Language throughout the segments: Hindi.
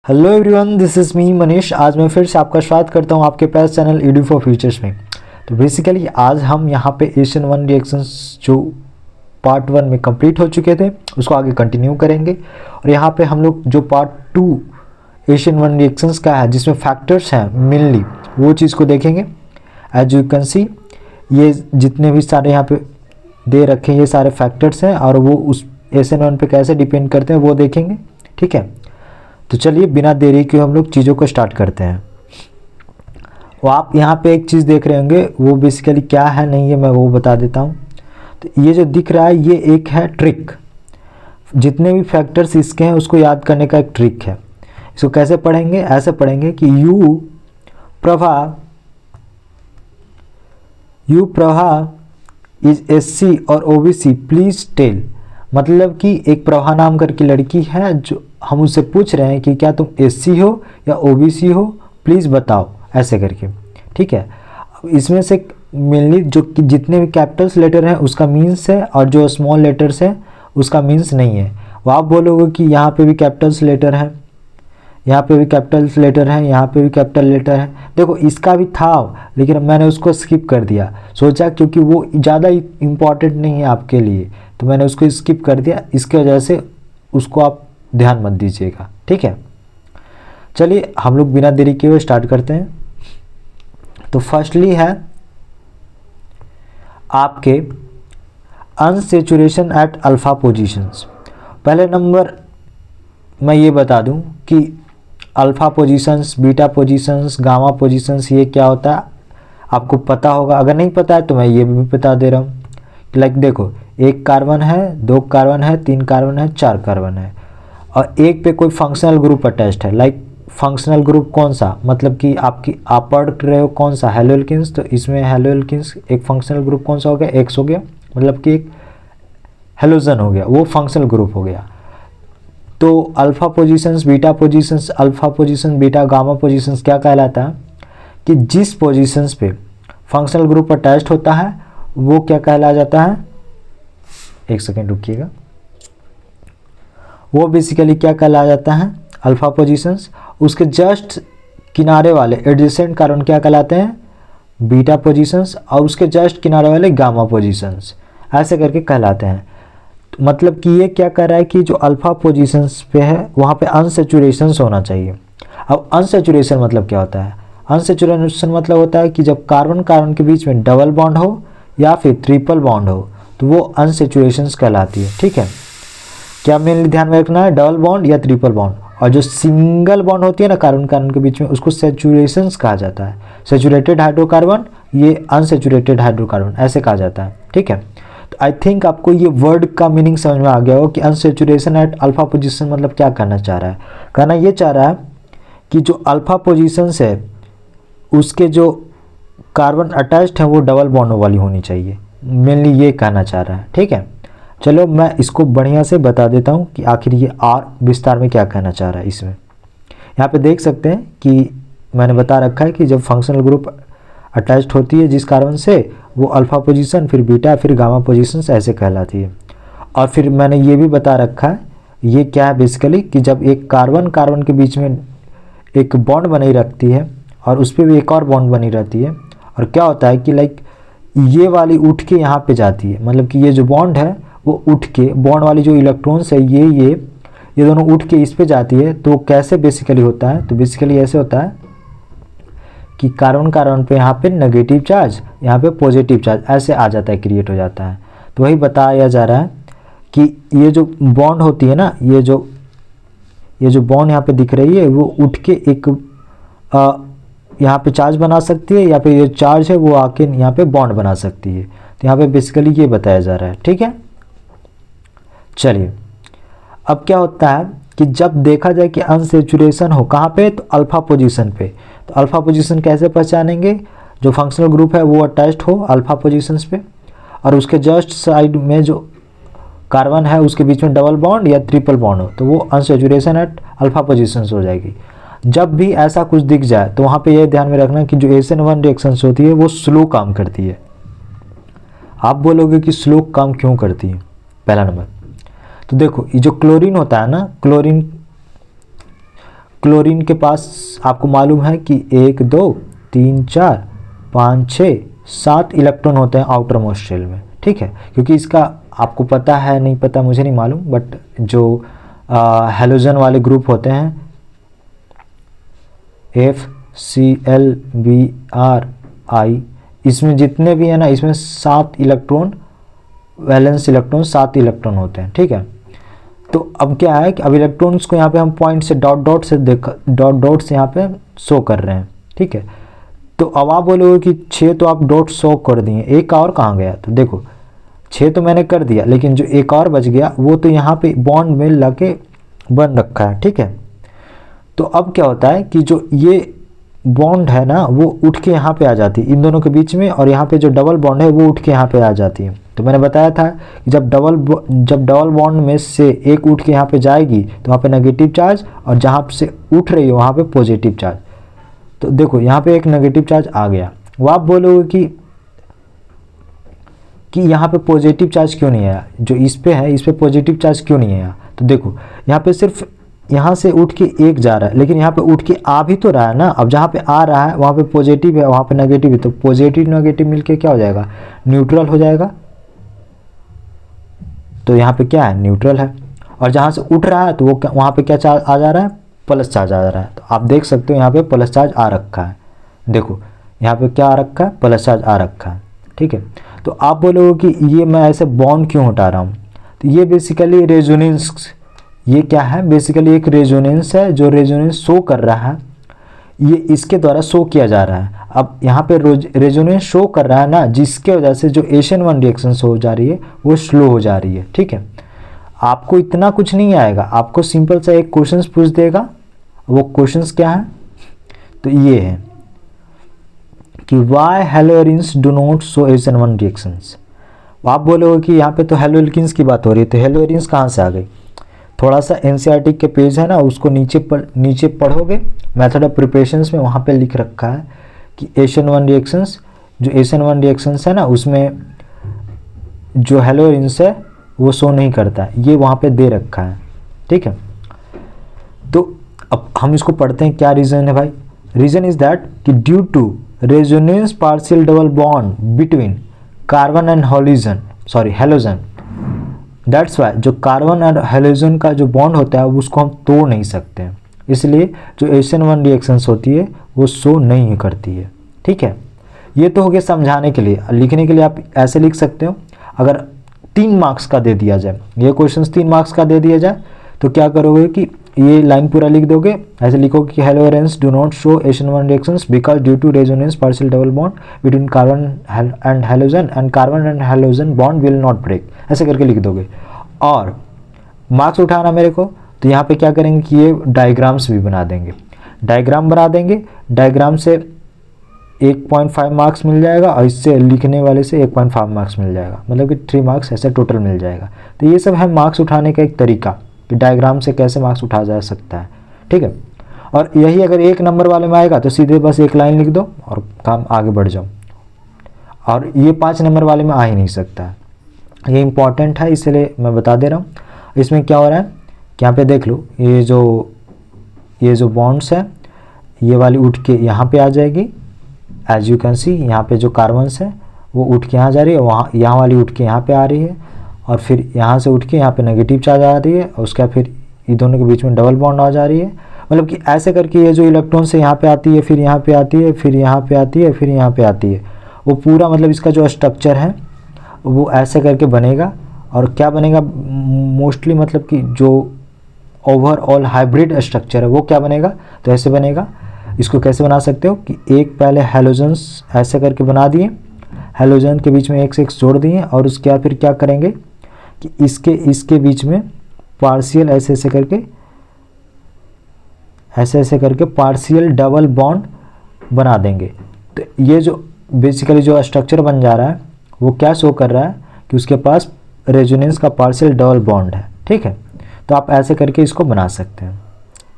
Hello everyone, this is me Manish. आज मैं फिर से आपका स्वागत करता हूं आपके प्यारे चैनल ईडू फॉर फ्यूचर्स में। तो बेसिकली आज हम यहां पे एशियन वन रिएक्शंस जो पार्ट 1 में कंप्लीट हो चुके थे उसको आगे कंटिन्यू करेंगे। और यहां पे हम लोग जो पार्ट 2 एशियन वन रिएक्शंस का है जिसमें फैक्टर्स हैं मेनली वो चीज़ को देखेंगे। एज यू कैन सी ये जितने भी सारे यहाँ पे दे रखे ये सारे फैक्टर्स हैं और वो उस एशियन वन पे कैसे डिपेंड करते हैं वो देखेंगे। ठीक है, तो चलिए बिना देरी के हम लोग चीज़ों को स्टार्ट करते हैं। वो आप यहाँ पे एक चीज़ देख रहे होंगे वो बेसिकली क्या है नहीं है मैं वो बता देता हूँ। तो ये जो दिख रहा है ये एक है ट्रिक। जितने भी फैक्टर्स इसके हैं उसको याद करने का एक ट्रिक है। इसको कैसे पढ़ेंगे? ऐसे पढ़ेंगे कि यू प्रभा इज एससी और ओबीसी प्लीज टेल। मतलब कि एक प्रभा नाम करके लड़की है जो हम उससे पूछ रहे हैं कि क्या तुम एससी हो या ओबीसी हो, प्लीज़ बताओ, ऐसे करके। ठीक है, अब इसमें से मेनली जो कि जितने भी कैपिटल्स लेटर हैं उसका मीन्स है और जो स्मॉल लेटर्स है उसका मीन्स नहीं है। वो आप बोलोगे कि यहाँ पे भी कैपिटल्स लेटर हैं, यहाँ पे भी कैपिटल्स लेटर हैं, यहाँ पे भी कैपिटल लेटर है। देखो इसका भी था लेकिन मैंने उसको स्किप कर दिया, सोचा क्योंकि वो ज़्यादा इम्पॉर्टेंट नहीं है आपके लिए तो मैंने उसको स्किप कर दिया। इसके वजह से उसको आप ध्यान मत दीजिएगा। ठीक है, चलिए हम लोग बिना देरी किए हुए स्टार्ट करते हैं। तो फर्स्टली है आपके अनसेचुरेशन एट अल्फा पोजीशंस। पहले नंबर मैं ये बता दूं कि alpha positions, beta positions, gamma positions ये क्या होता है आपको पता होगा। अगर नहीं पता है तो मैं ये भी बता दे रहा हूँ। लाइक देखो, एक कार्बन है, दो कार्बन है, तीन कार्बन है, चार कार्बन है और एक पे कोई फंक्शनल ग्रुप अटैच्ड है। लाइक फंक्शनल ग्रुप कौन सा, मतलब कि आप पढ़ रहे हो कौन सा, हेलोएल्किन्स। तो इसमें हेलोएल्किन्स एक फंक्शनल ग्रुप कौन सा हो गया, एक्स हो गया, मतलब कि एक हेलोजन हो गया, वो फंक्शनल ग्रुप हो गया। तो alpha positions, beta positions, alpha position, beta, gamma positions क्या कहलाता है कि जिस पोजीशंस पे फंक्शनल ग्रुप अटैच्ड होता है वो क्या कहला जाता है, एक सेकेंड रुकिएगा, वो बेसिकली क्या कहला जाता है अल्फा पोजीशंस। उसके जस्ट किनारे वाले एडजेसेंट कार्बन क्या कहलाते हैं, बीटा पोजीशंस, और उसके जस्ट किनारे वाले गामा पोजीशंस, ऐसे करके कहलाते हैं। तो मतलब कि ये क्या कर रहा है कि जो अल्फा पोजीशंस पे है वहाँ पे अनसेचुरेशंस होना चाहिए। अब अनसेचुरेशन मतलब क्या होता है, अनसेचुरेशन मतलब होता है कि जब कार्बन कार्बन के बीच में डबल बॉन्ड हो या फिर ट्रिपल बॉन्ड हो तो वो अनसेचुरेशंस कहलाती है। ठीक है, क्या मेनली ध्यान में रखना है, डबल बॉन्ड या ट्रिपल बॉन्ड। और जो सिंगल बॉन्ड होती है ना कार्बन कार्बन के बीच में उसको सेचुरेशंस कहा जाता है। सेचुरेटेड हाइड्रोकार्बन, ये अनसेचुरेटेड हाइड्रोकार्बन ऐसे कहा जाता है। ठीक है, तो आई थिंक आपको ये वर्ड का मीनिंग समझ में आ गया हो कि अनसेचुरेशन एट अल्फा पोजीशन मतलब क्या कहना चाह रहा है। कहना ये चाह रहा है कि जो अल्फा पोजीशंस है उसके जो कार्बन अटैच्ड है वो डबल बॉन्ड वाली होनी चाहिए, मेनली ये कहना चाह रहा है। ठीक है, चलो मैं इसको बढ़िया से बता देता हूँ कि आखिर ये और विस्तार में क्या कहना चाह रहा है। इसमें यहाँ पे देख सकते हैं कि मैंने बता रखा है कि जब फंक्शनल ग्रुप अटैच्ड होती है जिस कार्बन से वो अल्फा पोजीशन, फिर बीटा, फिर गामा पोजीशंस ऐसे कहलाती है। और फिर मैंने ये भी बता रखा है ये क्या है बेसिकली कि जब एक कार्बन कार्बन के बीच में एक बॉन्ड बनी रखती है और उस पर भी एक और बॉन्ड बनी रहती है और क्या होता है कि लाइक ये वाली उठ के यहाँ पे जाती है, मतलब कि ये जो बॉन्ड है वो उठ के बॉन्ड वाली जो इलेक्ट्रॉन्स है ये दोनों उठ के इस पे जाती है। तो कैसे बेसिकली होता है, तो बेसिकली ऐसे होता है कि कार्बन कार्बन पे यहाँ पे नेगेटिव चार्ज, यहाँ पे पॉजिटिव चार्ज ऐसे आ जाता है, क्रिएट हो जाता है। तो वही बताया जा रहा है कि ये जो बॉन्ड होती है ना, ये जो बॉन्ड यहाँ पे दिख रही है वो उठ के एक यहाँ पे चार्ज बना सकती है या फिर ये चार्ज है वो आके यहाँ पे बॉन्ड बना सकती है। तो यहाँ पे बेसिकली ये बताया जा रहा है। ठीक है, चलिए अब क्या होता है कि जब देखा जाए कि अनसेचुरेशन हो कहाँ पे, तो अल्फा पोजीशन पे। तो अल्फा पोजीशन कैसे पहचानेंगे, जो फंक्शनल ग्रुप है वो अटैच्ड हो अल्फा पोजीशंस पे और उसके जस्ट साइड में जो कार्बन है उसके बीच में डबल बॉन्ड या ट्रिपल बॉन्ड हो तो वो अनसेचुरेशन एट अल्फा पोजीशंस हो जाएगी। जब भी ऐसा कुछ दिख जाए तो वहाँ पे ये ध्यान में रखना कि जो एशियन वन रिएक्शंस होती है वो स्लो काम करती है। आप बोलोगे कि स्लो काम क्यों करती है, पहला नंबर तो देखो ये जो क्लोरीन होता है ना, क्लोरीन के पास आपको मालूम है कि 1 2 3 4 5 6 7 इलेक्ट्रॉन होते हैं आउटर मोस्ट शेल में, ठीक है। क्योंकि इसका आपको पता है नहीं पता मुझे नहीं मालूम, बट जो हैलोजन वाले ग्रुप होते हैं FCl, Br, I, इसमें जितने भी है ना, इसमें 7 इलेक्ट्रॉन, वैलेंस इलेक्ट्रॉन 7 इलेक्ट्रॉन होते हैं, ठीक है। तो अब क्या है कि अब इलेक्ट्रॉन्स को यहाँ पे हम पॉइंट से डॉट डॉट से यहाँ पे शो कर रहे हैं, ठीक है। तो अब आप बोलोगे कि 6 तो आप डॉट शो कर दिए, एक और कहाँ गया? तो देखो 6 तो मैंने कर दिया, लेकिन जो एक और बच गया वो तो यहाँ पे बॉन्ड में लगे बन रखा है, ठीक है। तो अब क्या होता है कि जो ये बॉन्ड है ना वो उठ के यहाँ पे आ जाती है इन दोनों के बीच में, और यहाँ पे जो डबल बॉन्ड है वो उठ के यहाँ पे आ जाती है। तो मैंने बताया था कि जब डबल बॉन्ड में से एक उठ के यहाँ पे जाएगी तो वहाँ पे नेगेटिव चार्ज, और जहाँ से उठ रही है वहाँ पे पॉजिटिव चार्ज। तो देखो यहाँ पे एक नेगेटिव चार्ज आ गया। वो आप बोलोगे कि यहाँ पे पॉजिटिव चार्ज क्यों नहीं आया, जो इस पे है इस पे पॉजिटिव चार्ज क्यों नहीं आया? तो देखो यहाँ पे सिर्फ यहाँ से उठ के एक जा रहा है, लेकिन यहाँ पे उठ के आ भी तो रहा है ना। अब जहाँ पे आ रहा है वहाँ पे पॉजिटिव है, वहाँ पे नेगेटिव है, तो पॉजिटिव नेगेटिव मिलके क्या हो जाएगा? न्यूट्रल हो जाएगा। तो यहाँ पे क्या है? न्यूट्रल है। और जहाँ से उठ रहा है तो वो वहाँ पे क्या चार्ज आ जा रहा है? प्लस चार्ज आ जा रहा है। तो आप देख सकते हो यहाँ पे प्लस चार्ज आ रखा है। देखो यहाँ पे क्या आ रखा है? प्लस चार्ज आ रखा है, ठीक है। तो आप बोलोगे कि ये मैं ऐसे बॉन्ड क्यों हटा रहा हूँ? तो ये बेसिकली रेजोनेंस, ये क्या है? बेसिकली एक रेजोनेंस है, जो रेजोनेंस शो कर रहा है, ये इसके द्वारा शो किया जा रहा है। अब यहाँ पे रेजोनेंस शो कर रहा है ना, जिसके वजह से जो SN1 रिएक्शन हो जा रही है वो स्लो हो जा रही है, ठीक है। आपको इतना कुछ नहीं आएगा, आपको सिंपल सा एक क्वेश्चन पूछ देगा। वो क्वेश्चन क्या है? तो ये है कि why haloarenes do not show SN1 reactions. आप बोलोगे कि यहाँ पे तो हेलोल्किन्स की बात हो रही है, तो हेलोरिन्स कहाँ से आ गई? थोड़ा सा NCERT के पेज है ना, उसको नीचे पढ़ोगे, मेथड ऑफ प्रिपरेशंस में वहाँ पे लिख रखा है कि SN1 रिएक्शंस, जो SN1 रिएक्शंस है ना उसमें जो हेलोरिन्स है वो शो नहीं करता है, ये वहाँ पे दे रखा है, ठीक है। तो अब हम इसको पढ़ते हैं, क्या रीज़न है भाई? रीज़न इज दैट कि due to resonance partial double bond between carbon and halogen, that's why जो कार्बन और हेलोजन का जो बॉन्ड होता है उसको हम तोड़ नहीं सकते हैं, इसलिए जो SN1 रिएक्शंस होती है वो शो नहीं करती है, ठीक है। ये तो हो गया समझाने के लिए। लिखने के लिए आप ऐसे लिख सकते हो। अगर 3 मार्क्स का दे दिया जाए, ये क्वेश्चन 3 मार्क्स का दे दिया जाए, तो क्या करोगे कि ये लाइन पूरा लिख दोगे, ऐसे लिखोगे कि haloarenes do not show SN1 reactions because due to resonance partial double bond between carbon and halogen and carbon and halogen bond will not break, ऐसे करके लिख दोगे। और मार्क्स उठाना मेरे को, तो यहाँ पे क्या करेंगे कि ये डायग्राम्स भी बना देंगे, डायग्राम बना देंगे। डायग्राम से 1.5 मार्क्स मिल जाएगा, और इससे लिखने वाले से 1.5 मार्क्स मिल जाएगा, मतलब कि 3 मार्क्स ऐसे टोटल मिल जाएगा। तो ये सब है मार्क्स उठाने का एक तरीका कि डायग्राम से कैसे मार्क्स उठाया जा सकता है, ठीक है। और यही अगर 1 नंबर वाले में आएगा तो सीधे बस एक लाइन लिख दो और काम आगे बढ़ जाओ। और ये 5 नंबर वाले में आ ही नहीं सकता है, ये इंपॉर्टेंट है इसलिए मैं बता दे रहा हूँ। इसमें क्या हो रहा है कि यहाँ पे देख लो, ये जो बॉन्ड्स है ये वाली उठ के यहाँ पे आ जाएगी, एज यू कैन सी। यहाँ पे जो कार्बन्स है वो उठ के यहाँ जा रही है, वहाँ यहाँ वाली उठ के यहाँ पे आ रही है, और फिर यहाँ से उठ के यहाँ पे नेगेटिव चार्ज आ रही है, और उसके बाद फिर ये दोनों के बीच में डबल बॉन्ड आ जा रही है। मतलब कि ऐसे करके ये जो इलेक्ट्रॉन से यहाँ पे आती है, फिर यहाँ पे आती है, फिर यहाँ पे आती है, फिर यहाँ पे आती है, वो पूरा मतलब इसका जो स्ट्रक्चर है वो ऐसे करके बनेगा। और क्या बनेगा मोस्टली, मतलब कि जो ओवरऑल हाइब्रिड स्ट्रक्चर है वो क्या बनेगा, तो ऐसे बनेगा। इसको कैसे बना सकते हो कि एक पहले हेलोजन्स ऐसे करके बना दिए, हेलोजन के बीच में एक से एक जोड़ दिए, और उसके बाद फिर क्या करेंगे कि इसके बीच में पार्शियल ऐसे ऐसे करके पार्शियल डबल बॉन्ड बना देंगे। तो ये जो बेसिकली जो स्ट्रक्चर बन जा रहा है वो क्या शो कर रहा है कि उसके पास रेजोनेंस का पार्शियल डबल बॉन्ड है, ठीक है। तो आप ऐसे करके इसको बना सकते हैं।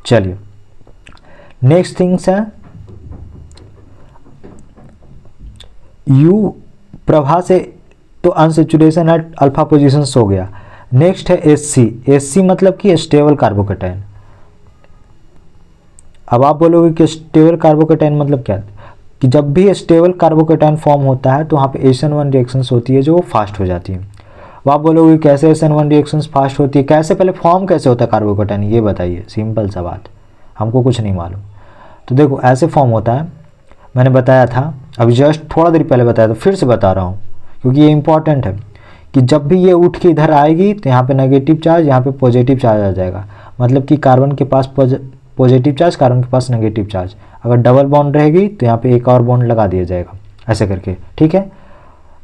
चलिए नेक्स्ट थिंग्स है, यू प्रभा से तो अनसेचुरेशन एट अल्फा पोजीशंस हो गया। नेक्स्ट है SC मतलब कि स्टेबल कार्बोकेटाइन। अब आप बोलोगे कि स्टेबल कार्बोकेटाइन मतलब क्या, कि जब भी स्टेबल कार्बोकेटाइन फॉर्म होता है तो वहाँ पे SN1 रिएक्शंस होती है जो फास्ट हो जाती है। अब आप बोलोगे कैसे SN1 रिएक्शंस फास्ट होती है, कैसे, पहले फॉर्म कैसे होता है कार्बोकेटाइन ये बताइए, सिंपल सा बात, हमको कुछ नहीं मालूम। तो देखो ऐसे फॉर्म होता है, मैंने बताया था अभी जस्ट थोड़ा देर पहले बताया था, फिर से बता रहा हूँ क्योंकि ये इंपॉर्टेंट है कि जब भी ये उठ के इधर आएगी तो यहाँ पे नेगेटिव चार्ज, यहाँ पे पॉजिटिव चार्ज आ जाएगा, मतलब कि कार्बन के पास पॉजिटिव चार्ज, कार्बन के पास नेगेटिव चार्ज। अगर डबल बॉन्ड रहेगी तो यहाँ पे एक और बॉन्ड लगा दिया जाएगा ऐसे करके, ठीक है।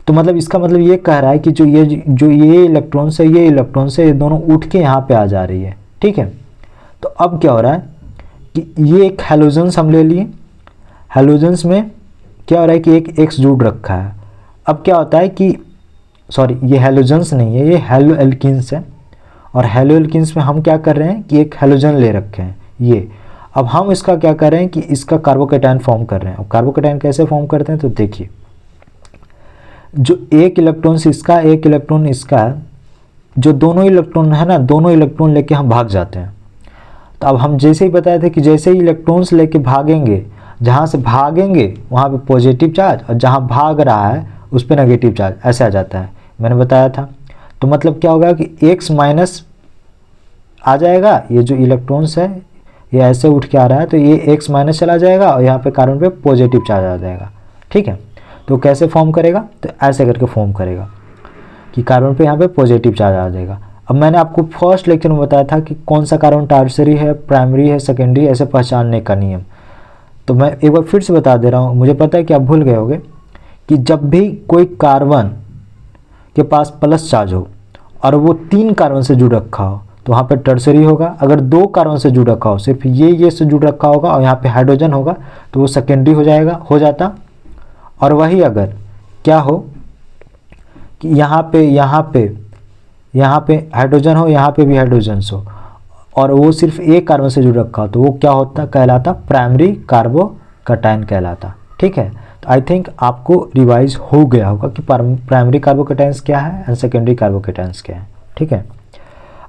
तो मतलब इसका मतलब ये कह रहा है कि जो ये इलेक्ट्रॉन से ये इलेक्ट्रॉन से ये दोनों उठ के यहाँ पे आ जा रही है, ठीक है। तो अब क्या हो रहा है कि ये एक हैलोजेंस हम ले लिए, हैलोजेंस में क्या हो रहा है कि एक एक्स जुड़ रखा है। अब क्या होता है कि सॉरी ये हैलोजेंस नहीं है, ये हेलो एल्किन्स है, और हेलो एल्किन्स में हम क्या कर रहे हैं कि एक हैलोजन ले रखे हैं ये। अब हम इसका क्या कर रहे हैं कि इसका कार्बोकेटाइन फॉर्म कर रहे हैं। अब कार्बोकेटाइन कैसे फॉर्म करते हैं तो देखिए, जो एक इलेक्ट्रॉन इसका एक इलेक्ट्रॉन इसका है, जो दोनों इलेक्ट्रॉन है ना, दोनों इलेक्ट्रॉन लेके हम भाग जाते हैं। तो अब हम जैसे ही बताए थे कि जैसे ही इलेक्ट्रॉन्स लेके भागेंगे, जहाँ से भागेंगे वहाँ पे पॉजिटिव चार्ज, और जहाँ भाग रहा है उस पर नेगेटिव चार्ज, ऐसे आ जाता है, मैंने बताया था। तो मतलब क्या होगा कि x माइनस आ जाएगा, ये जो इलेक्ट्रॉन्स है ये ऐसे उठ के आ रहा है तो ये x माइनस चला जाएगा और यहाँ पे कार्बन पे पॉजिटिव चार्ज आ जाएगा, ठीक है। तो कैसे फॉर्म करेगा तो ऐसे करके फॉर्म करेगा कि कार्बन पे यहाँ पे पॉजिटिव चार्ज आ जाएगा। अब मैंने आपको फर्स्ट लेक्चर में बताया था कि कौन सा कार्बन टर्शियरी है, प्राइमरी है, सेकेंडरी, ऐसे पहचानने का नियम। तो मैं एक बार फिर से बता दे रहा हूँ, मुझे पता है कि आप भूल गए होंगे कि जब भी कोई कार्बन के पास प्लस चार्ज हो और वो 3 कार्बन से जुड़ रखा हो तो वहाँ पे टर्शियरी होगा। अगर 2 कार्बन से जुड़ रखा हो, सिर्फ ये से जुड़ रखा होगा और यहाँ पे हाइड्रोजन होगा तो वो सेकेंडरी हो जाता। और वही अगर क्या हो कि यहाँ पे हाइड्रोजन हो, यहाँ पे भी हाइड्रोजन हो, और वो सिर्फ एक कार्बन से जुड़ रखा हो तो वो क्या होता, कहलाता प्राइमरी कार्बोकेटाइन कहलाता, ठीक है। तो आई थिंक आपको रिवाइज हो गया होगा कि प्राइमरी कार्बोकेटाइंस क्या है एंड सेकेंडरी कार्बोकेटाइंस क्या है, ठीक है।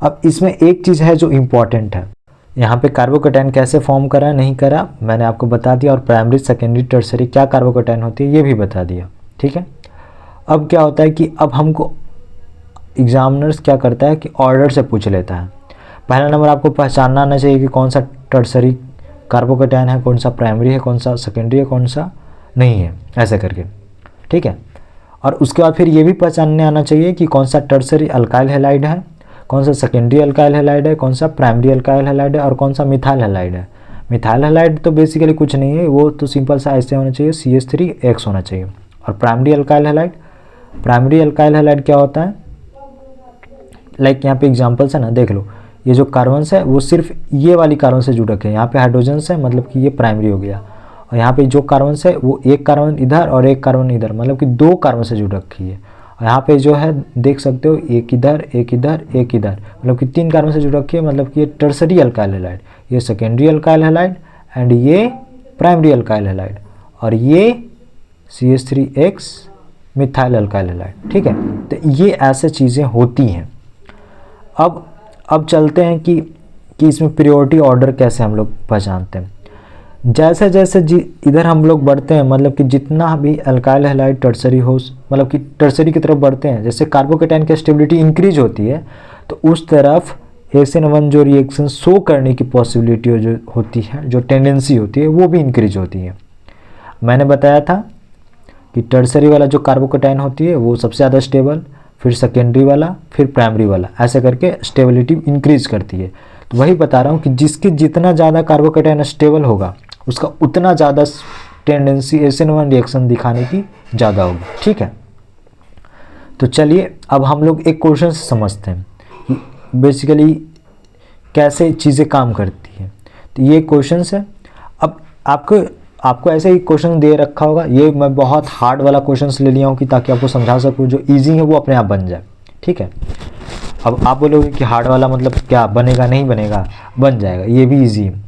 अब इसमें एक चीज़ है जो इम्पॉर्टेंट है, यहाँ पे कार्बोकेटाइन कैसे फॉर्म करा नहीं करा मैंने आपको बता दिया, और प्राइमरी सेकेंडरी टर्शियरी क्या कार्बोकेटाइन होती है ये भी बता दिया, ठीक है। अब क्या होता है कि अब हमको एग्जामिनर्स क्या करता है कि ऑर्डर से पूछ लेता है। पहला नंबर आपको पहचानना आना चाहिए कि कौन सा टर्शियरी कार्बोकेटाइन है, कौन सा प्राइमरी है, कौन सा सेकेंडरी है, कौन सा नहीं है, ऐसे करके, ठीक है। और उसके बाद फिर ये भी पहचानने आना चाहिए कि कौन सा टर्शियरी अल्काइल हैलाइड है, कौन सा सेकेंडरी अल्काइल हैलाइड है, कौन सा प्राइमरी अल्काइल हैलाइड है, और कौन सा मिथाइल हैलाइड है। मिथाइल हैलाइड तो बेसिकली कुछ नहीं है, वो तो सिंपल सा ऐसे होना चाहिए, CH3X होना चाहिए। और प्राइमरी अल्काइल हैलाइड क्या होता है, लाइक यहाँ पे एग्जाम्पल्स है ना, देख लो, ये जो कार्बन्स है वो सिर्फ ये वाली कार्बन से जुड़ रखे हैं, यहाँ पे हाइड्रोजन्स है मतलब कि ये प्राइमरी हो गया, और यहाँ पे जो कार्बन्स है वो एक कार्बन इधर और एक कार्बन इधर, मतलब कि 2 कार्बन से जुड़ रखी है। और यहाँ पे जो है देख सकते हो एक इधर एक इधर एक इधर, मतलब कि 3 कार्बन से जुड़ रखी है, मतलब कि ये टर्शियरी अल्काइल हैलाइड, ये सेकेंडरी अल्काइल हैलाइड एंड ये प्राइमरी अल्काइल हैलाइड, और ये CH3X मिथाइल अल्काइल हैलाइड, ठीक है। तो ये ऐसे चीज़ें होती हैं। अब चलते हैं कि इसमें प्रियोरिटी ऑर्डर कैसे हम लोग पहचानते हैं। जैसे जैसे इधर हम लोग बढ़ते हैं, मतलब कि जितना भी अल्काइल हैलाइड टर्शियरी हो, मतलब कि टर्शियरी की तरफ बढ़ते हैं, जैसे कार्बोकेटाइन की स्टेबिलिटी इंक्रीज होती है तो उस तरफ SN1 जो रिएक्शन शो करने की पॉसिबिलिटी जो होती है, जो टेंडेंसी होती है, वो भी इंक्रीज होती है। मैंने बताया था कि टर्शियरी वाला जो कार्बोकेटाइन होती है वो सबसे ज़्यादा स्टेबल, फिर सेकेंडरी वाला, फिर प्राइमरी वाला, ऐसे करके स्टेबिलिटी इंक्रीज करती है। तो वही बता रहा हूँ कि जिसके जितना ज़्यादा कार्बोकेटाइन स्टेबल होगा उसका उतना ज़्यादा टेंडेंसी SN1 रिएक्शन दिखाने की ज़्यादा होगी, ठीक है। तो चलिए अब हम लोग एक क्वेश्चन से समझते हैं कि बेसिकली कैसे चीज़ें काम करती हैं। तो ये क्वेश्चन है, अब आपको ऐसे ही क्वेश्चन दे रखा होगा, ये मैं बहुत हार्ड वाला क्वेश्चन ले लिया हूँ कि ताकि आपको समझा सकूँ, जो ईजी है वो अपने आप बन जाए, ठीक है। अब आप बोलोगे कि हार्ड वाला मतलब क्या बनेगा, नहीं बनेगा, बन जाएगा, ये भी ईजी है।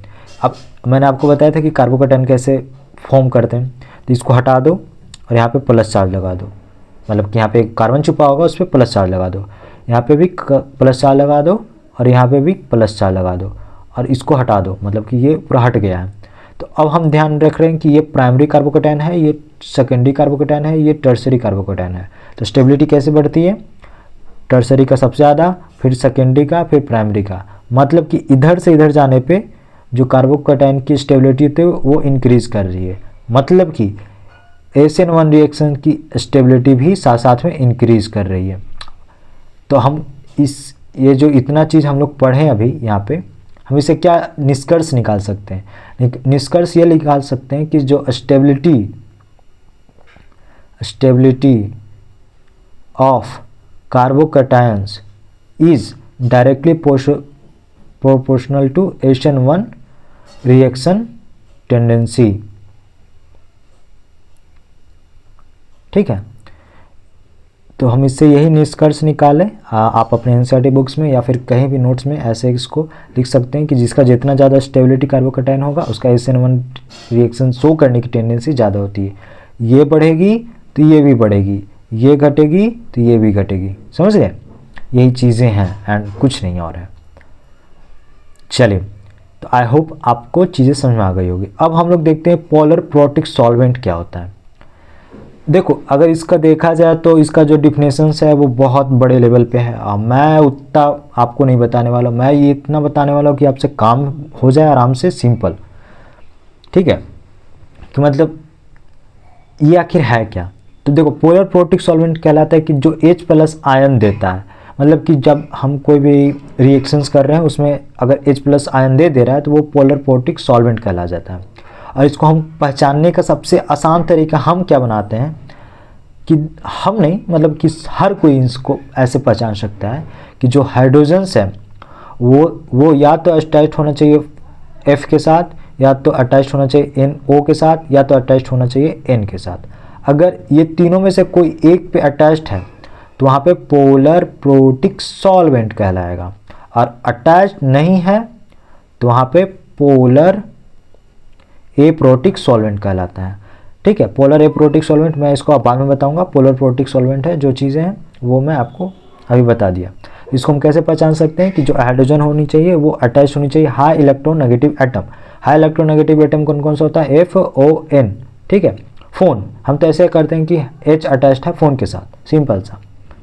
अब मैंने आपको बताया था कि कार्बोकेटाइन कैसे फॉर्म करते हैं, तो इसको हटा दो और यहाँ पे प्लस चार्ज लगा दो, मतलब कि यहाँ पे एक कार्बन छुपा होगा उस पर प्लस चार्ज लगा दो, यहाँ पे भी प्लस चार्ज लगा दो और यहाँ पे भी प्लस चार्ज लगा दो, और इसको हटा दो, मतलब कि ये पूरा हट गया है। तो अब हम ध्यान रख रहे हैं कि ये प्राइमरी कार्बोकैटायन है, ये सेकेंडरी कार्बोकैटायन है, ये टर्सरी कार्बोकैटायन है। तो स्टेबिलिटी कैसे बढ़ती है, टर्सरी का सबसे ज़्यादा, फिर सेकेंडरी का, फिर प्राइमरी का। मतलब कि इधर से इधर जाने पे जो कार्बोकैटायन की स्टेबिलिटी थी वो इंक्रीज कर रही है। मतलब कि SN1 रिएक्शन की स्टेबिलिटी भी साथ साथ में इंक्रीज कर रही है। तो हम ये जो इतना चीज़ हम लोग पढ़े अभी यहाँ पे, हम इसे क्या निष्कर्ष निकाल सकते हैं, निष्कर्ष ये निकाल सकते हैं कि जो stability of carbocations is directly proportional to SN1 reaction tendency. ठीक है, तो हम इससे यही निष्कर्ष निकालें। आप अपने NCERT बुक्स में या फिर कहीं भी नोट्स में ऐसे इसको लिख सकते हैं कि जिसका जितना ज़्यादा स्टेबिलिटी कार्बोकैटायन होगा उसका SN1 रिएक्शन शो करने की टेंडेंसी ज़्यादा होती है। ये बढ़ेगी तो ये भी बढ़ेगी, ये घटेगी तो ये भी घटेगी। समझ गए, यही चीज़ें हैं एंड कुछ नहीं और है। चलिए, तो आई होप आपको चीज़ें समझ में आ गई होगी। अब हम लोग देखते हैं पोलर प्रोटिक सॉल्वेंट क्या होता है। देखो, अगर इसका देखा जाए तो इसका जो डिफिनेशंस है वो बहुत बड़े लेवल पे है। मैं उतना आपको नहीं बताने वाला, मैं ये इतना बताने वाला हूँ कि आपसे काम हो जाए आराम से, सिंपल। ठीक है, तो मतलब ये आखिर है क्या। तो देखो, पोलर प्रोटिक सॉल्वेंट कहलाता है कि जो H+ आयन देता है। मतलब कि जब हम कोई भी रिएक्शंस कर रहे हैं उसमें अगर H+ आयन दे रहा है तो वो पोलर प्रोटिक सॉल्वेंट कहला जाता है। और इसको हम पहचानने का सबसे आसान तरीका हम क्या बनाते हैं कि हम नहीं, मतलब कि हर कोई इसको ऐसे पहचान सकता है कि जो हाइड्रोजन्स है वो या तो अटैच्ड होना चाहिए F के साथ, या तो अटैच्ड होना चाहिए NO के साथ, या तो अटैच्ड होना चाहिए N के साथ। अगर ये तीनों में से कोई एक पे अटैच्ड है तो वहाँ पे पोलर प्रोटिक सॉल्वेंट कहलाएगा, और अटैच्ड नहीं है तो वहाँ पे पोलर एप्रोटिक सॉल्वेंट कहलाता है। ठीक है, पोलर एप्रोटिक सॉल्वेंट मैं इसको बाद में बताऊंगा। पोलर प्रोटिक सॉल्वेंट है, जो चीज़ें हैं वो मैं आपको अभी बता दिया। इसको हम कैसे पहचान सकते हैं कि जो हाइड्रोजन होनी चाहिए वो अटैच होनी चाहिए high electronegative atom. High electronegative atom कौन कौन सा होता है, FON। ठीक है, फोन, हम तो ऐसे करते हैं कि H अटैच्ड है फोन के साथ, सिंपल सा।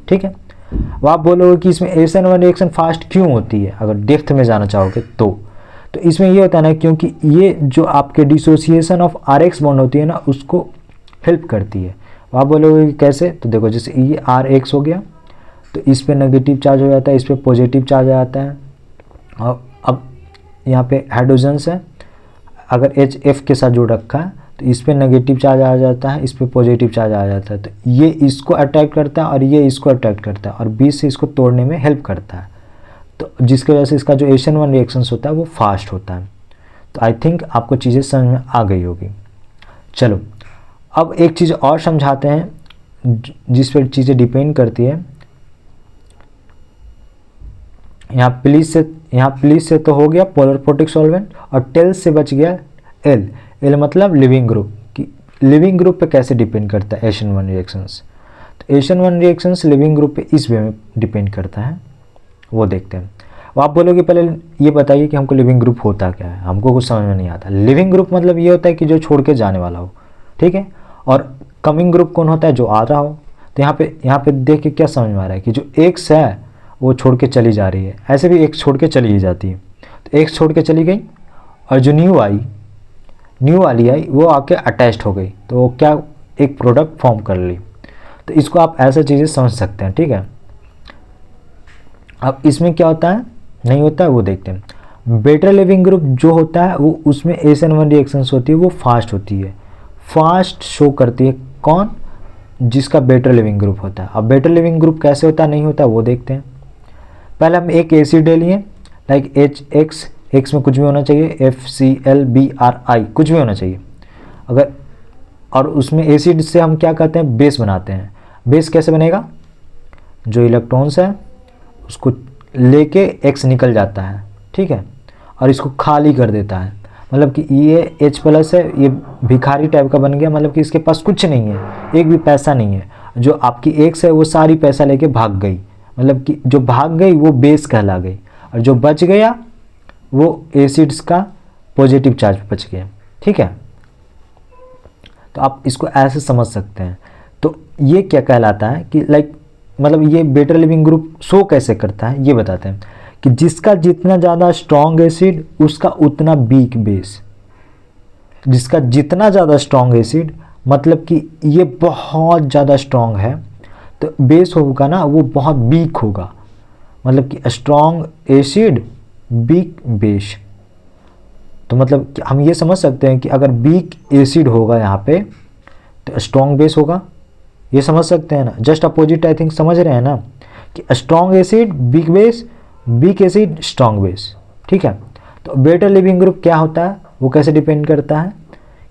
ठीक है, अब आप बोलोगे कि इसमें SN1 रिएक्शन फास्ट क्यों होती है, अगर डेप्थ में जाना चाहोगे तो इसमें ये होता है ना, क्योंकि ये जो आपके डिसोसिएशन ऑफ RX बॉन्ड होती है ना, उसको हेल्प करती है। आप बोलोगे कि कैसे, तो देखो, जैसे ये RX हो गया तो इस पे नेगेटिव चार्ज हो जाता है, इस पे पॉजिटिव चार्ज आ जाता है। और अब यहाँ पे हाइड्रोजन्स है, अगर HF के साथ जोड़ रखा है तो इस पे नेगेटिव चार्ज आ जाता है, इस पे पॉजिटिव चार्ज आ जाता है। तो ये इसको अट्रैक्ट करता है और ये इसको अट्रैक्ट करता है, और बीच से इसको तोड़ने में हेल्प करता है। तो जिसकी वजह से इसका जो SN1 रिएक्शंस होता है वो फास्ट होता है। तो आई थिंक आपको चीज़ें समझ में आ गई होगी। चलो, अब एक चीज़ और समझाते हैं जिस पर चीज़ें डिपेंड करती है। यहाँ प्लीज से तो हो गया पोलर प्रोटिक सॉल्वेंट, और टेल से बच गया L मतलब लिविंग ग्रुप। कि लिविंग ग्रुप पे कैसे डिपेंड करता है SN1 रिएक्शंस। तो SN1 रिएक्शंस लिविंग ग्रुप पे इस वे में डिपेंड करता है, वो देखते हैं। अब आप बोलोगे पहले ये बताइए कि हमको लिविंग ग्रुप होता क्या है, हमको कुछ समझ में नहीं आता। लिविंग ग्रुप मतलब ये होता है कि जो छोड़ के जाने वाला हो। ठीक है, और कमिंग ग्रुप कौन होता है, जो आ रहा हो। तो यहाँ पे देख के क्या समझ में आ रहा है कि जो X है वो छोड़ के चली जा रही है, ऐसे भी X छोड़ के चली ही जाती है। तो X छोड़ के चली गई, और जो न्यू वाली आई वो आके अटैच्ड हो गई, तो वो क्या एक प्रोडक्ट फॉर्म कर ली। तो इसको आप ऐसा चीज़ें समझ सकते हैं। ठीक है, अब इसमें क्या होता है, नहीं होता है, वो देखते हैं। बेटर लिविंग ग्रुप जो होता है वो उसमें SN1 रिएक्शंस होती है वो फास्ट होती है, फास्ट शो करती है। कौन, जिसका बेटर लिविंग ग्रुप होता है। अब बेटर लिविंग ग्रुप कैसे होता है, नहीं होता, वो देखते हैं। पहले हम एक एसिड ले लिए, लाइक HX, X में कुछ भी होना चाहिए, FClBrI कुछ भी होना चाहिए अगर, और उसमें एसिड से हम क्या करते हैं, बेस बनाते हैं। बेस कैसे बनेगा, जो इलेक्ट्रॉन्स है उसको लेके X निकल जाता है। ठीक है, और इसको खाली कर देता है। मतलब कि ये H+ है, ये भिखारी टाइप का बन गया, मतलब कि इसके पास कुछ नहीं है, एक भी पैसा नहीं है। जो आपकी X है वो सारी पैसा लेके भाग गई, मतलब कि जो भाग गई वो बेस कहला गई, और जो बच गया वो एसिड्स का पॉजिटिव चार्ज बच गया। ठीक है, तो आप इसको ऐसे समझ सकते हैं। तो ये क्या कहलाता है कि लाइक मतलब ये बेटर लिविंग ग्रुप शो कैसे करता है ये बताते हैं कि जिसका जितना ज़्यादा स्ट्रॉन्ग एसिड उसका उतना वीक बेस। जिसका जितना ज़्यादा स्ट्रॉन्ग एसिड मतलब कि ये बहुत ज़्यादा स्ट्रॉन्ग है, तो बेस होगा ना वो बहुत वीक होगा। मतलब कि स्ट्रॉन्ग एसिड वीक बेस। तो मतलब कि हम ये समझ सकते हैं कि अगर वीक एसिड होगा यहाँ पे तो स्ट्रॉन्ग बेस होगा, ये समझ सकते हैं ना। जस्ट अपोजिट आई थिंक समझ रहे हैं ना कि strong acid weak base, weak acid strong base. ठीक है, तो बेटर लिविंग ग्रुप क्या होता है, वो कैसे डिपेंड करता है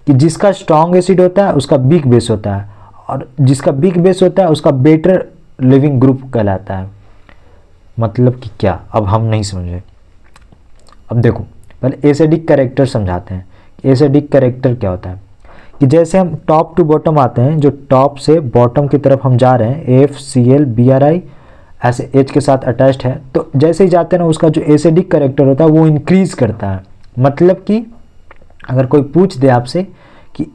कि जिसका स्ट्रॉन्ग एसिड होता है उसका वीक बेस होता है, और जिसका वीक बेस होता है उसका बेटर लिविंग ग्रुप कहलाता है। मतलब कि क्या, अब हम नहीं समझे। अब देखो पहले एसिडिक कैरेक्टर समझाते हैं कि एसिडिक कैरेक्टर क्या होता है। कि जैसे हम टॉप टू बॉटम आते हैं, जो टॉप से बॉटम की तरफ हम जा रहे हैं, FCl Bri ऐसे H के साथ अटैच्ड है, तो जैसे ही जाते हैं ना उसका जो एसिडिक कैरेक्टर होता है वो इंक्रीज करता है। मतलब कि अगर कोई पूछ दे आपसे कि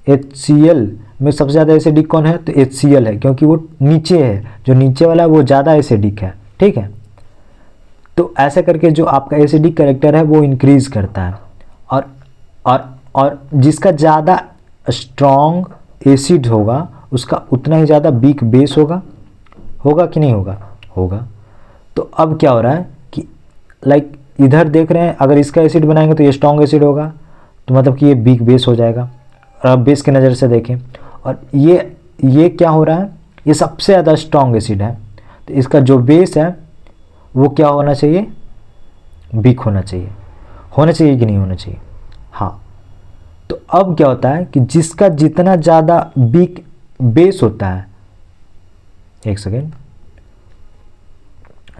HCl में सबसे ज़्यादा एसिडिक कौन है, तो HCl है, क्योंकि वो नीचे है, जो नीचे वाला है वो ज़्यादा एसिडिक है। ठीक है, तो ऐसा करके जो आपका एसिडिक कैरेक्टर है वो इंक्रीज करता है। और जिसका ज़्यादा स्ट्रॉन्ग एसिड होगा उसका उतना ही ज़्यादा वीक बेस होगा। होगा कि नहीं होगा, होगा। तो अब क्या हो रहा है कि लाइक इधर देख रहे हैं, अगर इसका एसिड बनाएंगे तो ये स्ट्रॉन्ग एसिड होगा, तो मतलब कि ये वीक बेस हो जाएगा। और आप बेस की नज़र से देखें, और ये क्या हो रहा है, ये सबसे ज़्यादा स्ट्रॉन्ग एसिड है, तो इसका जो बेस है वो क्या होना चाहिए, वीक होना चाहिए। होना चाहिए कि नहीं होना चाहिए, हाँ। तो अब क्या होता है कि जिसका जितना ज़्यादा वीक बेस होता है, एक सेकेंड,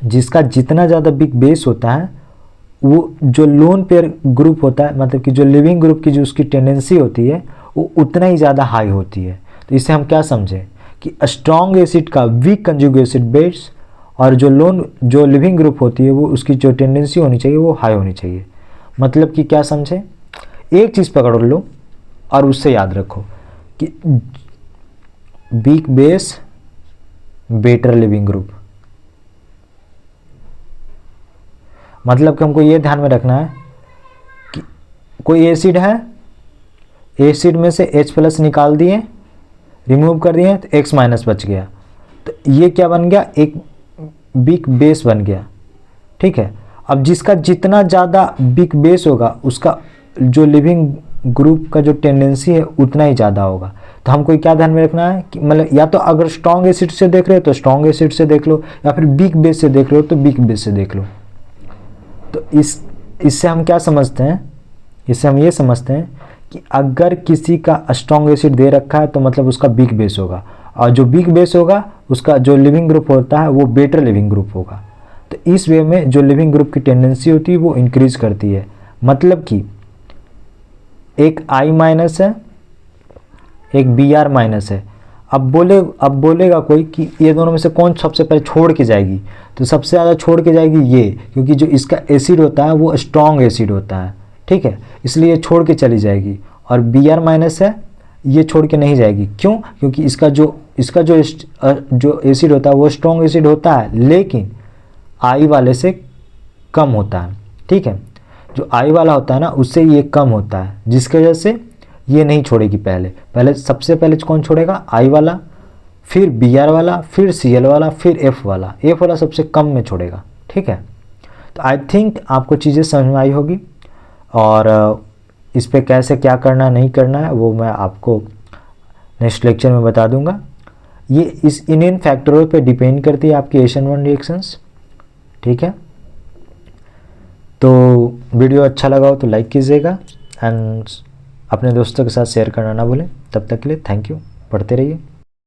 जिसका जितना ज़्यादा वीक बेस होता है वो जो लोन पेयर ग्रुप होता है, मतलब कि जो लिविंग ग्रुप की जो उसकी टेंडेंसी होती है वो उतना ही ज़्यादा हाई होती है। तो इससे हम क्या समझें कि स्ट्रॉन्ग एसिड का वीक कंजुगेटेड बेस, और जो लिविंग ग्रुप होती है वो उसकी जो टेंडेंसी होनी चाहिए वो हाई होनी चाहिए। मतलब कि क्या समझे, एक चीज़ पकड़ लो और उससे याद रखो कि weak base better leaving group. मतलब कि हमको ये ध्यान में रखना है कि कोई एसिड है, एसिड में से H+ निकाल दिए, रिमूव कर दिए, तो X- बच गया, तो ये क्या बन गया, एक वीक बेस बन गया। ठीक है, अब जिसका जितना ज़्यादा वीक बेस होगा उसका जो लिविंग ग्रुप का जो टेंडेंसी है उतना ही ज़्यादा होगा। तो हमको क्या ध्यान में रखना है कि मतलब या तो अगर स्ट्रॉन्ग एसिड से देख रहे हो तो स्ट्रॉन्ग एसिड से देख लो, या फिर वीक बेस से देख रहे हो तो वीक बेस से देख लो। तो इससे हम क्या समझते हैं, इससे हम ये समझते हैं कि अगर किसी का स्ट्रॉन्ग एसिड दे रखा है तो मतलब उसका वीक बेस होगा, और जो वीक बेस होगा उसका जो लिविंग ग्रुप होता है वो बेटर लिविंग ग्रुप होगा। तो इस वे में जो लिविंग ग्रुप की टेंडेंसी होती है वो इंक्रीज करती है। मतलब कि एक I- है, एक Br- है। अब बोलेगा कोई कि ये दोनों में से कौन सबसे पहले छोड़ के जाएगी, तो सबसे ज़्यादा छोड़ के जाएगी ये, क्योंकि जो इसका एसिड होता है वो स्ट्रॉन्ग एसिड होता है। ठीक है, इसलिए छोड़ के चली जाएगी। और Br- है, ये छोड़ के नहीं जाएगी। क्यों, क्योंकि इसका जो एसिड होता है वो स्ट्रॉन्ग एसिड होता है, लेकिन I वाले से कम होता है। ठीक है, जो I वाला होता है ना उससे ये कम होता है, जिसकी वजह से ये नहीं छोड़ेगी। पहले सबसे पहले कौन छोड़ेगा, I वाला, फिर Br वाला, फिर Cl वाला, फिर F वाला सबसे कम में छोड़ेगा। ठीक है, तो आई थिंक आपको चीज़ें समझ में आई होगी, और इस पर कैसे क्या करना नहीं करना है वो मैं आपको नेक्स्ट लेक्चर में बता दूंगा। ये इन फैक्टरों पे डिपेंड करती है आपकी SN1 रिएक्शंस। ठीक है, तो वीडियो अच्छा लगा हो तो लाइक कीजिएगा, एंड अपने दोस्तों के साथ शेयर करना ना भूलें। तब तक के लिए थैंक यू, पढ़ते रहिए।